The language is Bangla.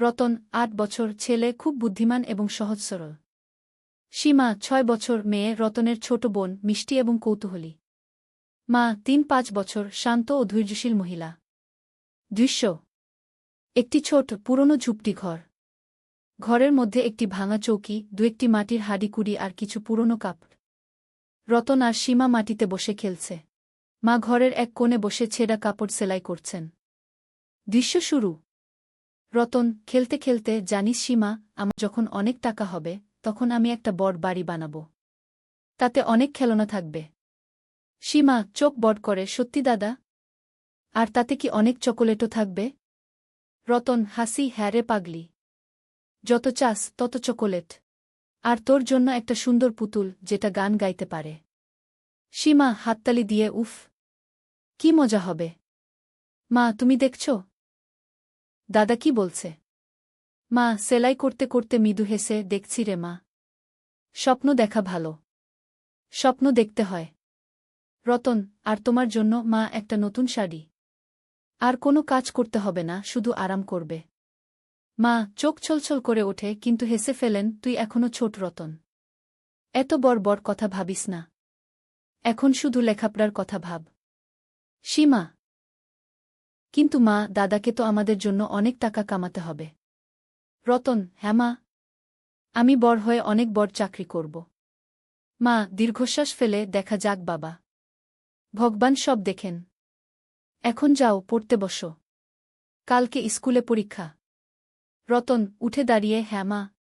রতন ৮ বছর, ছেলে, খুব বুদ্ধিমান এবং সহজ সরল। সীমা ৬ বছর, মেয়ে, রতনের ছোট বোন, মিষ্টি এবং কৌতূহলী। মা ৩-৫ বছর, শান্ত ও ধৈর্যশীল মহিলা। দৃশ্য: একটি ছোট পুরনো ঝুপড়ি ঘর। ঘরের মধ্যে একটি ভাঙা চৌকি, দু-একটি মাটির হাঁড়িকুড়ি আর কিছু পুরনো কাপড়। রতন আর সীমা মাটিতে বসে খেলছে। মা ঘরের এক কোণে বসে ছেঁড়া কাপড় সেলাই করছেন। দৃশ্য শুরু: রতন খেলতে খেলতে, জানিস সীমা, আমার যখন অনেক টাকা হবে তখন আমি একটা বড় বাড়ি বানাব। তাতে অনেক খেলনা থাকবে। সীমা চোখ বড় করে, সত্যি দাদা? আর তাতে কি অনেক চকোলেটও থাকবে? রতন হাসি, হ্যাঁ রে পাগলি। যত চাস তত চকোলেট। আর তোর জন্য একটা সুন্দর পুতুল যেটা গান গাইতে পারে। সীমা হাততালি দিয়ে, উফ, কি মজা হবে। মা, তুমি দেখছ? দাদা কি বলছে? মা সেলাই করতে করতে মৃদু হেসে, দেখছি রে মা। স্বপ্ন দেখা ভালো। স্বপ্ন দেখতে হয়। রতন, আর তোমার জন্য মা একটা নতুন শাড়ি। আর কোনো কাজ করতে হবে না, শুধু আরাম করবে। মা চোখ ছলছল করে ওঠে, কিন্তু হেসে ফেলেন, তুই এখনো ছোট রতন। এত বড় বড় কথা ভাবিস না। এখন শুধু লেখাপড়ার কথা ভাব। সীমা: কিন্তু মা, দাদাকে তো আমাদের জন্য অনেক টাকা কামাতে হবে। রতন: হ্যাঁ মা, আমি বড় হয়ে অনেক বড় চাকরি করব। মা দীর্ঘশ্বাস ফেলে, দেখা যাক বাবা। ভগবান সব দেখেন। এখন যাও, পড়তে বসো। কালকে স্কুলে পরীক্ষা। রতন উঠে দাঁড়িয়ে, হ্যাঁ মা।